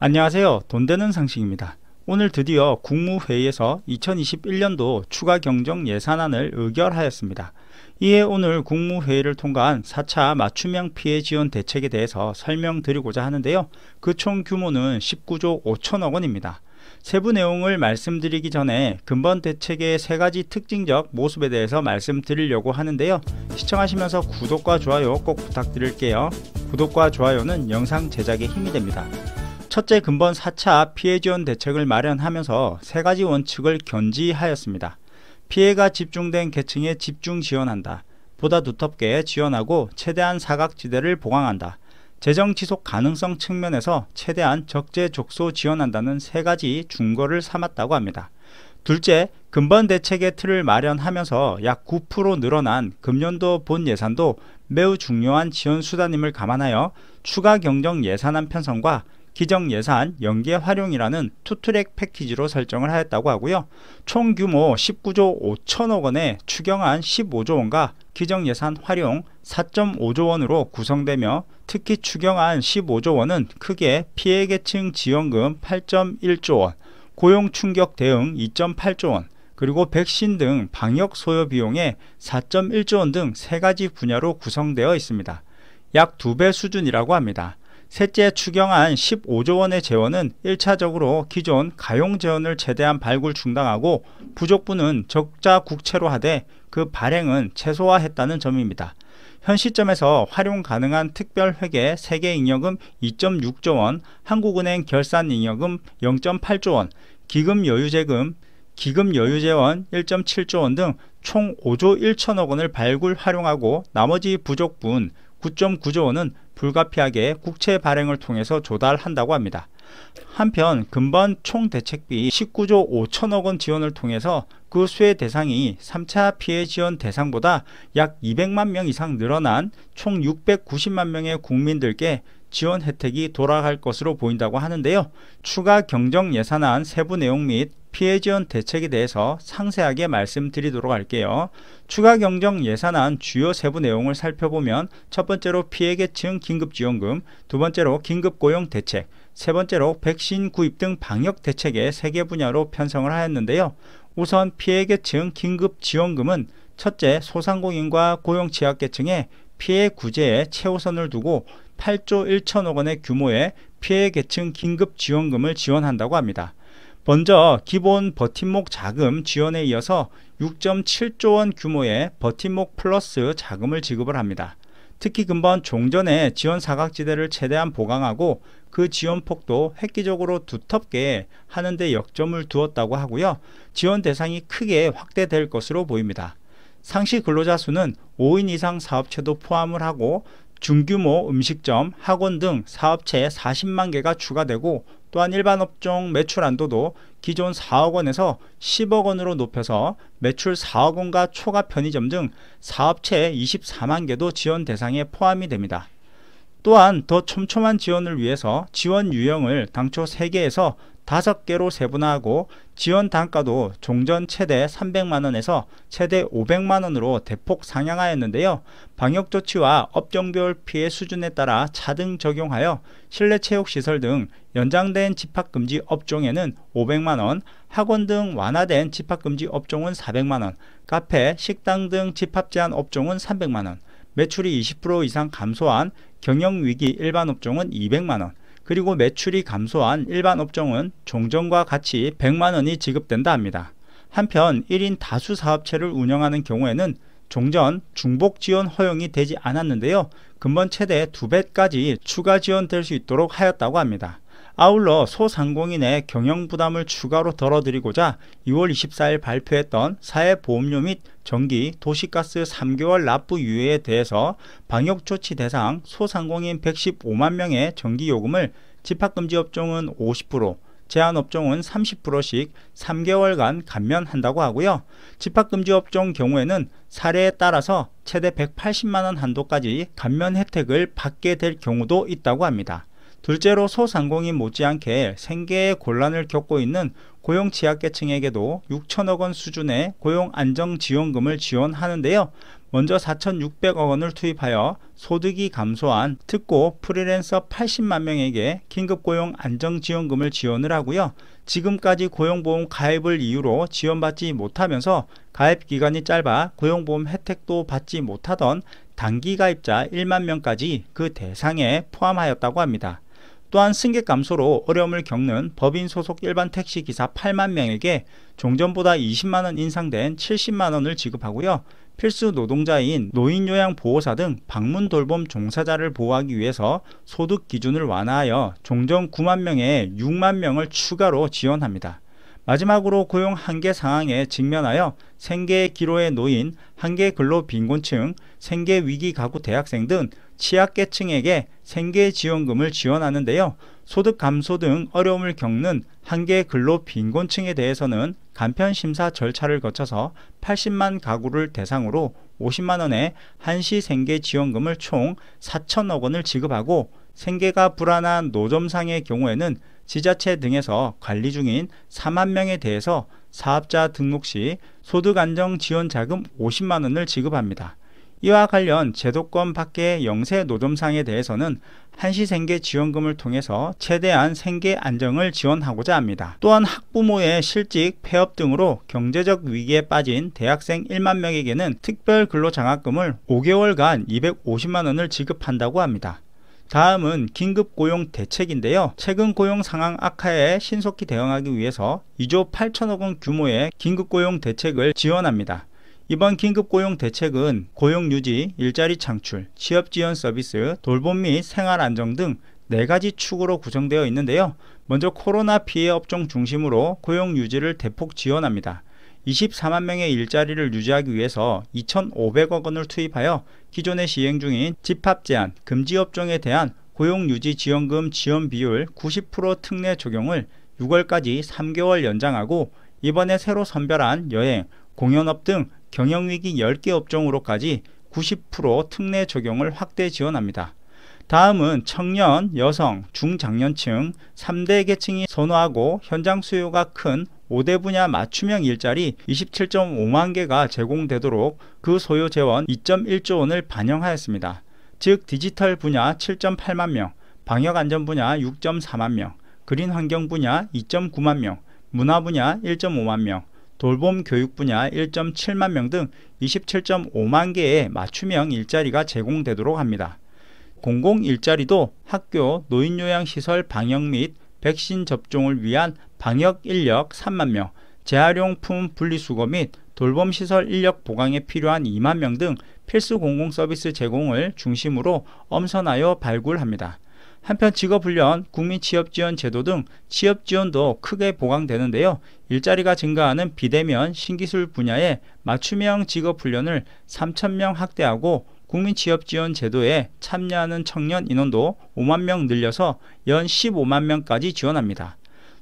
안녕하세요. 돈되는 상식입니다. 오늘 드디어 국무회의에서 2021년도 추가 경정 예산안을 의결하였습니다. 이에 오늘 국무회의를 통과한 4차 맞춤형 피해 지원 대책에 대해서 설명드리고자 하는데요. 그 총 규모는 19조 5천억 원입니다. 세부 내용을 말씀드리기 전에 근본 대책의 3가지 특징적 모습에 대해서 말씀드리려고 하는데요. 시청하시면서 구독과 좋아요 꼭 부탁드릴게요. 구독과 좋아요는 영상 제작에 힘이 됩니다. 첫째, 근본 4차 피해지원 대책을 마련하면서 3가지 원칙을 견지하였습니다. 피해가 집중된 계층에 집중 지원한다. 보다 두텁게 지원하고 최대한 사각지대를 보강한다. 재정 지속 가능성 측면에서 최대한 적재적소 지원한다는 3가지 준거를 삼았다고 합니다. 둘째, 근본 대책의 틀을 마련하면서 약 9% 늘어난 금년도 본 예산도 매우 중요한 지원 수단임을 감안하여 추가 경정 예산안 편성과 기정예산 연계 활용이라는 투트랙 패키지로 설정을 하였다고 하고요. 총 규모 19조 5천억 원의 추경안 15조 원과 기정예산 활용 4.5조 원으로 구성되며 특히 추경안 15조 원은 크게 피해계층 지원금 8.1조 원, 고용충격 대응 2.8조 원, 그리고 백신 등 방역 소요 비용에 4.1조 원 등 3가지 분야로 구성되어 있습니다. 약 2배 수준이라고 합니다. 셋째, 추경안 15조 원의 재원은 1차적으로 기존 가용 재원을 최대한 발굴 중단하고 부족분은 적자 국채로 하되 그 발행은 최소화했다는 점입니다. 현 시점에서 활용 가능한 특별회계 세계잉여금 2.6조 원, 한국은행 결산잉여금 0.8조 원, 기금여유재원 1.7조 원 등 총 5조 1천억 원을 발굴 활용하고 나머지 부족분 9.9조 원은 불가피하게 국채 발행을 통해서 조달한다고 합니다. 한편 근본 총 대책비 19조 5천억 원 지원을 통해서 그 수혜 대상이 3차 피해 지원 대상보다 약 200만 명 이상 늘어난 총 690만 명의 국민들께 지원 혜택이 돌아갈 것으로 보인다고 하는데요. 추가 경정 예산안 세부 내용 및 피해 지원 대책에 대해서 상세하게 말씀드리도록 할게요. 추가 경정 예산안 주요 세부 내용을 살펴보면 첫 번째로 피해계층 긴급지원금, 두 번째로 긴급고용 대책, 세 번째로 백신 구입 등 방역 대책의 3개 분야로 편성을 하였는데요. 우선 피해계층 긴급지원금은 첫째, 소상공인과 고용취약계층의 피해 구제에 최우선을 두고 8조 1천억 원의 규모의 피해계층 긴급지원금을 지원한다고 합니다. 먼저 기본 버팀목 자금 지원에 이어서 6.7조 원 규모의 버팀목 플러스 자금을 지급을 합니다. 특히 근본 종전의 지원 사각지대를 최대한 보강하고 그 지원폭도 획기적으로 두텁게 하는 데 역점을 두었다고 하고요. 지원 대상이 크게 확대될 것으로 보입니다. 상시 근로자 수는 5인 이상 사업체도 포함을 하고 중규모 음식점, 학원 등 사업체 40만 개가 추가되고 또한 일반 업종 매출 한도도 기존 4억 원에서 10억 원으로 높여서 매출 4억 원과 초과 편의점 등 사업체 24만 개도 지원 대상에 포함이 됩니다. 또한 더 촘촘한 지원을 위해서 지원 유형을 당초 3개에서 5개로 세분화하고 지원 단가도 종전 최대 300만원에서 최대 500만원으로 대폭 상향하였는데요. 방역조치와 업종별 피해 수준에 따라 차등 적용하여 실내체육시설 등 연장된 집합금지 업종에는 500만원, 학원 등 완화된 집합금지 업종은 400만원, 카페, 식당 등 집합제한 업종은 300만원, 매출이 20% 이상 감소한 경영위기 일반 업종은 200만원, 그리고 매출이 감소한 일반 업종은 종전과 같이 100만원이 지급된다 합니다. 한편 1인 다수 사업체를 운영하는 경우에는 종전, 중복 지원 허용이 되지 않았는데요. 근본 최대 2배까지 추가 지원될 수 있도록 하였다고 합니다. 아울러 소상공인의 경영 부담을 추가로 덜어드리고자 2월 24일 발표했던 사회보험료 및 전기, 도시가스 3개월 납부 유예에 대해서 방역조치 대상 소상공인 115만 명의 전기요금을 집합금지 업종은 50%, 제한 업종은 30%씩 3개월간 감면한다고 하고요. 집합금지 업종 경우에는 사례에 따라서 최대 180만원 한도까지 감면 혜택을 받게 될 경우도 있다고 합니다. 둘째로 소상공인 못지않게 생계의 곤란을 겪고 있는 고용취약계층에게도 6천억 원 수준의 고용안정지원금을 지원하는데요. 먼저 4,600억 원을 투입하여 소득이 감소한 특고 프리랜서 80만 명에게 긴급고용 안정지원금을 지원을 하고요. 지금까지 고용보험 가입을 이유로 지원받지 못하면서 가입기간이 짧아 고용보험 혜택도 받지 못하던 단기가입자 1만 명까지 그 대상에 포함하였다고 합니다. 또한 승객 감소로 어려움을 겪는 법인 소속 일반 택시기사 8만 명에게 종전보다 20만원 인상된 70만원을 지급하고요. 필수 노동자인 노인요양보호사 등 방문 돌봄 종사자를 보호하기 위해서 소득 기준을 완화하여 종전 9만 명에 6만 명을 추가로 지원합니다. 마지막으로 고용 한계 상황에 직면하여 생계 기로에 놓인 한계 근로 빈곤층, 생계 위기 가구 대학생 등 취약계층에게 생계지원금을 지원하는데요. 소득 감소 등 어려움을 겪는 한계 근로 빈곤층에 대해서는 간편심사 절차를 거쳐서 80만 가구를 대상으로 50만원의 한시 생계지원금을 총 4천억 원을 지급하고, 생계가 불안한 노점상의 경우에는 지자체 등에서 관리 중인 4만 명에 대해서 사업자 등록 시 소득안정지원자금 50만원을 지급합니다. 이와 관련 제도권 밖의 영세 노점상에 대해서는 한시생계지원금을 통해서 최대한 생계 안정을 지원하고자 합니다. 또한 학부모의 실직, 폐업 등으로 경제적 위기에 빠진 대학생 1만 명에게는 특별근로장학금을 5개월간 250만원을 지급한다고 합니다. 다음은 긴급고용 대책인데요. 최근 고용 상황 악화에 신속히 대응하기 위해서 2조 8천억 원 규모의 긴급고용 대책을 지원합니다. 이번 긴급고용 대책은 고용유지, 일자리 창출, 취업지원 서비스, 돌봄 및 생활안정 등 4가지 축으로 구성되어 있는데요. 먼저 코로나 피해 업종 중심으로 고용유지를 대폭 지원합니다. 24만 명의 일자리를 유지하기 위해서 2,500억 원을 투입하여 기존에 시행 중인 집합제한, 금지업종에 대한 고용유지지원금 지원 비율 90% 특례 적용을 6월까지 3개월 연장하고, 이번에 새로 선별한 여행, 공연업 등 경영위기 10개 업종으로까지 90% 특례 적용을 확대 지원합니다. 다음은 청년, 여성, 중장년층 3대 계층이 선호하고 현장 수요가 큰 5대 분야 맞춤형 일자리 27.5만 개가 제공되도록 그 소요 재원 2.1조 원을 반영하였습니다. 즉 디지털 분야 7.8만 명, 방역안전 분야 6.4만 명, 그린환경 분야 2.9만 명, 문화 분야 1.5만 명, 돌봄 교육 분야 1.7만 명 등 27.5만 개의 맞춤형 일자리가 제공되도록 합니다. 공공 일자리도 학교, 노인요양시설 방역 및 백신 접종을 위한 방역 인력 3만 명, 재활용품 분리수거 및 돌봄시설 인력 보강에 필요한 2만 명 등 필수 공공서비스 제공을 중심으로 엄선하여 발굴합니다. 한편 직업훈련, 국민취업지원 제도 등 취업지원도 크게 보강되는데요. 일자리가 증가하는 비대면 신기술 분야에 맞춤형 직업훈련을 3,000명 확대하고, 국민취업지원 제도에 참여하는 청년 인원도 5만 명 늘려서 연 15만 명까지 지원합니다.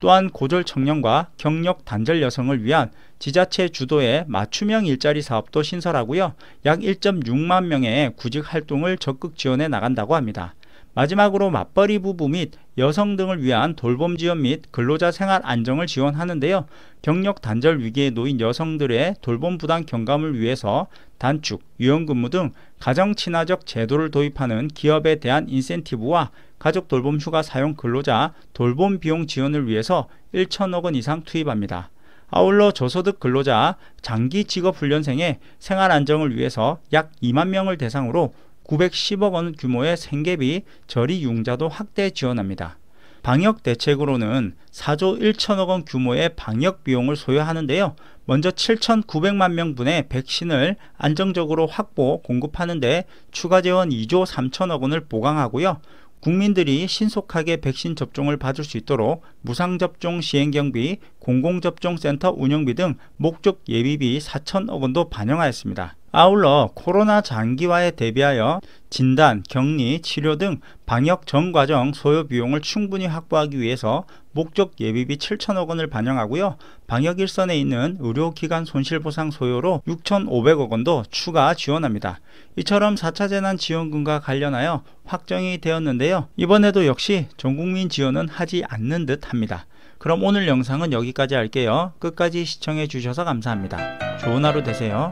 또한 고졸 청년과 경력 단절 여성을 위한 지자체 주도의 맞춤형 일자리 사업도 신설하고요. 약 1.6만 명의 구직 활동을 적극 지원해 나간다고 합니다. 마지막으로 맞벌이 부부 및 여성 등을 위한 돌봄 지원 및 근로자 생활 안정을 지원하는데요. 경력 단절 위기에 놓인 여성들의 돌봄 부담 경감을 위해서 단축, 유연근무 등 가정 친화적 제도를 도입하는 기업에 대한 인센티브와 가족 돌봄 휴가 사용 근로자 돌봄 비용 지원을 위해서 1천억 원 이상 투입합니다. 아울러 저소득 근로자 장기 직업훈련생의 생활 안정을 위해서 약 2만 명을 대상으로 910억 원 규모의 생계비 저리 융자도 확대 지원합니다. 방역 대책으로는 4조 1천억 원 규모의 방역 비용을 소요하는데요. 먼저 7,900만 명분의 백신을 안정적으로 확보, 공급하는 데 추가 재원 2조 3천억 원을 보강하고요. 국민들이 신속하게 백신 접종을 받을 수 있도록 무상접종 시행경비, 공공접종센터 운영비 등 목적 예비비 4천억 원도 반영하였습니다. 아울러 코로나 장기화에 대비하여 진단, 격리, 치료 등 방역 전 과정 소요 비용을 충분히 확보하기 위해서 목적 예비비 7천억 원을 반영하고요. 방역 일선에 있는 의료기관 손실보상 소요로 6,500억 원도 추가 지원합니다. 이처럼 4차 재난지원금과 관련하여 확정이 되었는데요. 이번에도 역시 전국민 지원은 하지 않는 듯 합니다. 그럼 오늘 영상은 여기까지 할게요. 끝까지 시청해 주셔서 감사합니다. 좋은 하루 되세요.